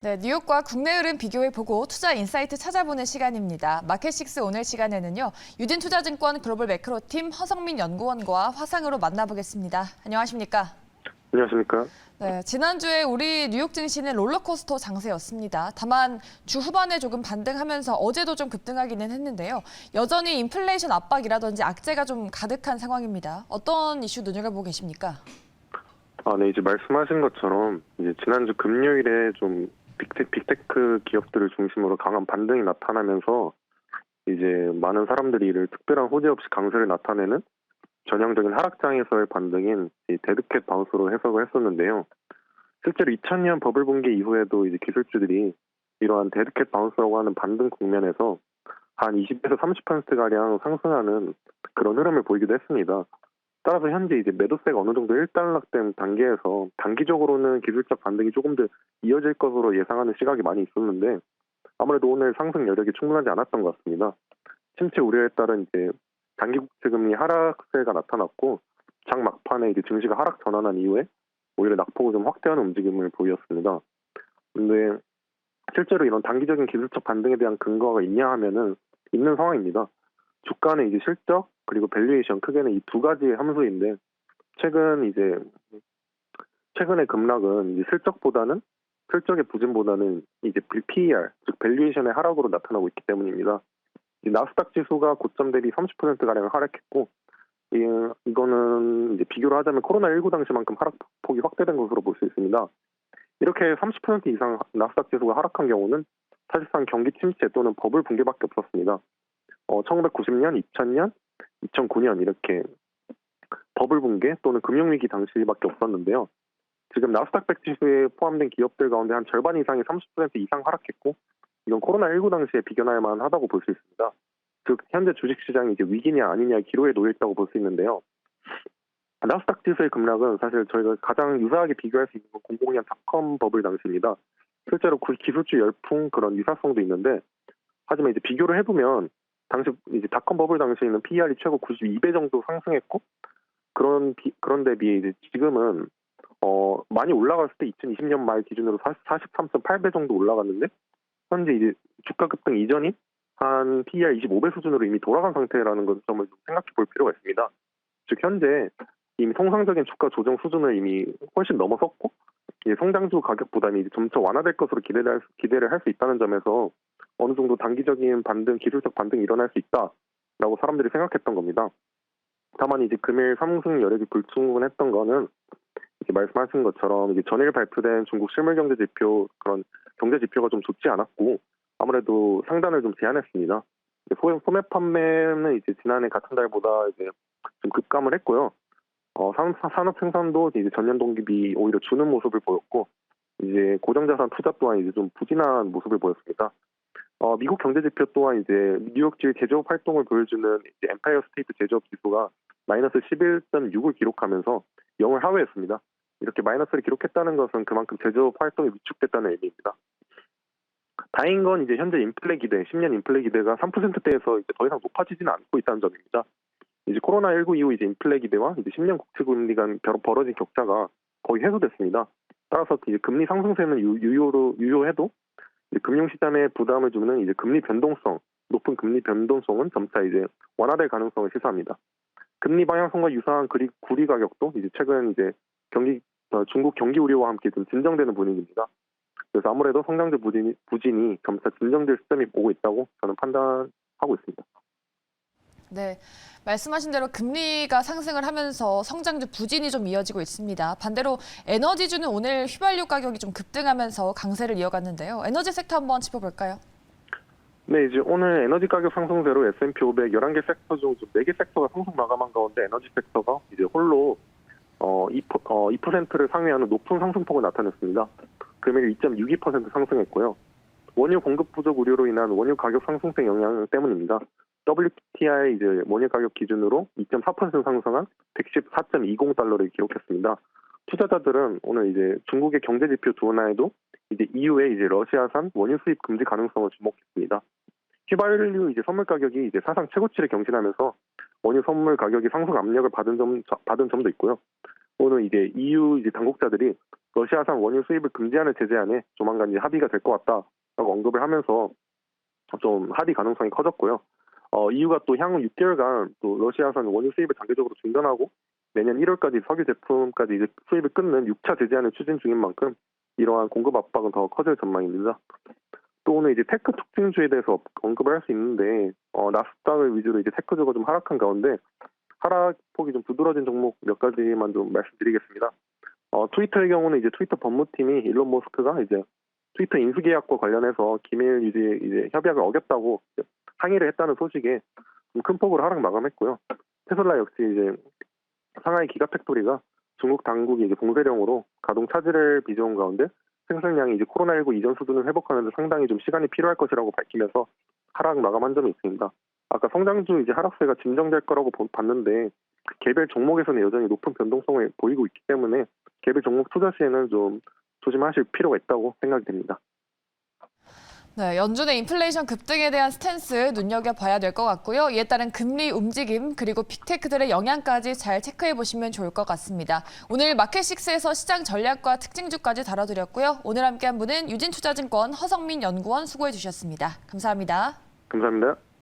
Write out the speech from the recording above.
네, 뉴욕과 국내 흐름 비교해보고 투자 인사이트 찾아보는 시간입니다. 마켓식스 오늘 시간에는요, 유진투자증권 글로벌 매크로팀 허성민 연구원과 화상으로 만나보겠습니다. 안녕하십니까? 안녕하십니까. 네, 지난주에 우리 뉴욕 증시는 롤러코스터 장세였습니다. 다만 주 후반에 조금 반등하면서 어제도 좀 급등하기는 했는데요. 여전히 인플레이션 압박이라든지 악재가 좀 가득한 상황입니다. 어떤 이슈 눈여겨보고 계십니까? 네, 이제 말씀하신 것처럼 이제 지난주 금요일에 좀 빅테크 기업들을 중심으로 강한 반등이 나타나면서 이제 많은 사람들이 이를 특별한 호재 없이 강세를 나타내는 전형적인 하락장에서의 반등인 이 데드캣 바운스로 해석을 했었는데요. 실제로 2000년 버블 붕괴 이후에도 이제 기술주들이 이러한 데드캣 바운스라고 하는 반등 국면에서 한 20에서 30%가량 상승하는 그런 흐름을 보이기도 했습니다. 따라서 현재 이제 매도세가 어느 정도 일단락된 단계에서 단기적으로는 기술적 반등이 조금 더 이어질 것으로 예상하는 시각이 많이 있었는데 아무래도 오늘 상승 여력이 충분하지 않았던 것 같습니다. 침체 우려에 따른 이제 단기 국채금리 하락세가 나타났고 장 막판에 이제 증시가 하락 전환한 이후에 오히려 낙폭을 좀 확대하는 움직임을 보였습니다. 근데 실제로 이런 단기적인 기술적 반등에 대한 근거가 있냐 하면은 있는 상황입니다. 주가는 이제 실적 그리고 밸류에이션 크게는 이 두 가지의 함수인데 최근의 급락은 이제 실적의 부진보다는 이제 PER 즉 밸류에이션의 하락으로 나타나고 있기 때문입니다. 이 나스닥 지수가 고점 대비 30%가량 하락했고 이거는 이제 비교를 하자면 코로나19 당시만큼 하락폭이 확대된 것으로 볼 수 있습니다. 이렇게 30% 이상 나스닥 지수가 하락한 경우는 사실상 경기 침체 또는 버블 붕괴밖에 없었습니다. 1990년, 2000년, 2009년 이렇게 버블 붕괴 또는 금융위기 당시밖에 없었는데요. 지금 나스닥 100 지수에 포함된 기업들 가운데 한 절반 이상이 30% 이상 하락했고 이건 코로나19 당시에 비견할 만하다고 볼 수 있습니다. 즉 현재 주식시장이 이제 위기냐 아니냐의 기로에 놓여 있다고 볼 수 있는데요. 나스닥 지수의 급락은 사실 저희가 가장 유사하게 비교할 수 있는 건 00년 닷컴 버블 당시입니다. 실제로 기술주 열풍 그런 유사성도 있는데 하지만 이제 비교를 해보면 당시 이제 닷컴 버블 당시에는 PER이 최고 92배 정도 상승했고 그런 대비에 이제 지금은 많이 올라갔을 때 2020년 말 기준으로 43.8배 정도 올라갔는데 현재 이제 주가 급등 이전인 한 PER 25배 수준으로 이미 돌아간 상태라는 점을 좀 생각해 볼 필요가 있습니다. 즉 현재 이미 통상적인 주가 조정 수준을 이미 훨씬 넘어섰고 성장주 가격 부담이 이제 점차 완화될 것으로 기대를 할 수 있다는 점에서 어느 정도 단기적인 기술적 반등이 일어날 수 있다라고 사람들이 생각했던 겁니다. 다만 이제 금일 상승 여력이 불충분했던 거는 이제 말씀하신 것처럼 이제 전일 발표된 중국 실물 경제 지표 그런 경제 지표가 좀 좋지 않았고 아무래도 상단을 좀 제한했습니다. 소매 판매는 이제 지난해 같은 달보다 이제 좀 급감을 했고요. 산업 생산도 이제 전년 동기비 오히려 주는 모습을 보였고 이제 고정자산 투자 또한 이제 좀 부진한 모습을 보였습니다. 미국 경제 지표 또한 이제 뉴욕주의 제조업 활동을 보여주는 이제 엠파이어 스테이트 제조업 지수가 마이너스 11.6을 기록하면서 0을 하회했습니다. 이렇게 마이너스를 기록했다는 것은 그만큼 제조업 활동이 위축됐다는 의미입니다. 다행인 건 이제 현재 인플레 기대, 10년 인플레 기대가 3%대에서 이제 더 이상 높아지지는 않고 있다는 점입니다. 이제 코로나19 이후 이제 인플레 기대와 이제 10년 국채 금리 간 벌어진 격차가 거의 해소됐습니다. 따라서 이제 금리 상승세는 유효해도 이제 금융시장에 부담을 주는 이제 높은 금리 변동성은 점차 이제 완화될 가능성을 시사합니다. 금리 방향성과 유사한 구리 가격도 이제 최근 이제 중국 경기 우려와 함께 좀 진정되는 분위기입니다. 그래서 아무래도 성장주 부진이 점차 진정될 시점이 보고 있다고 저는 판단하고 있습니다. 네, 말씀하신 대로 금리가 상승을 하면서 성장주 부진이 좀 이어지고 있습니다. 반대로 에너지주는 오늘 휘발유 가격이 좀 급등하면서 강세를 이어갔는데요. 에너지 섹터 한번 짚어볼까요? 네, 이제 오늘 에너지 가격 상승세로 S&P 500 11개 섹터 중 4개 섹터가 상승 마감한 가운데 에너지 섹터가 이제 홀로 2%를 상회하는 높은 상승폭을 나타냈습니다. 금일 2.62% 상승했고요. 원유 공급 부족 우려로 인한 원유 가격 상승세 영향 때문입니다. WTI 이제 원유 가격 기준으로 2.4% 상승한 114.20달러를 기록했습니다. 투자자들은 오늘 이제 중국의 경제 지표 둔화에도 이제 이후에 이제 러시아산 원유 수입 금지 가능성을 주목했습니다. 휘발유 이제 선물 가격이 이제 사상 최고치를 경신하면서 원유 선물 가격이 상승 압력을 받은 점도 있고요. 오늘 이제 EU 이제 당국자들이 러시아산 원유 수입을 금지하는 제재안에 조만간 이제 합의가 될 것 같다라고 언급을 하면서 좀 합의 가능성이 커졌고요. EU가 또 향후 6개월간 또 러시아산 원유 수입을 단계적으로 중단하고 내년 1월까지 석유 제품까지 이제 수입을 끊는 6차 제재안을 추진 중인 만큼 이러한 공급 압박은 더 커질 전망입니다. 또 오늘 이제 테크 특징주에 대해서 언급을 할 수 있는데 나스닥을 위주로 이제 테크주가 좀 하락한 가운데 하락폭이 좀 두드러진 종목 몇 가지만 좀 말씀드리겠습니다. 트위터의 경우는 이제 트위터 법무팀이 일론 머스크가 이제 트위터 인수 계약과 관련해서 기밀 유지 이제 협약을 어겼다고 항의를 했다는 소식에 좀 큰 폭으로 하락 마감했고요. 테슬라 역시 이제 상하이 기가팩토리가 중국 당국이 이제 봉쇄령으로 가동 차질을 빚어온 가운데 생산량이 이제 코로나19 이전 수준을 회복하는데 상당히 좀 시간이 필요할 것이라고 밝히면서 하락 마감한 점이 있습니다. 아까 성장주 이제 하락세가 진정될 거라고 봤는데 개별 종목에서는 여전히 높은 변동성을 보이고 있기 때문에 개별 종목 투자 시에는 좀 조심하실 필요가 있다고 생각이 됩니다. 네, 연준의 인플레이션 급등에 대한 스탠스 눈여겨봐야 될 것 같고요. 이에 따른 금리 움직임 그리고 빅테크들의 영향까지 잘 체크해 보시면 좋을 것 같습니다. 오늘 마켓식스에서 시장 전략과 특징주까지 다뤄드렸고요. 오늘 함께한 분은 유진투자증권 허성민 연구원 수고해 주셨습니다. 감사합니다. 감사합니다.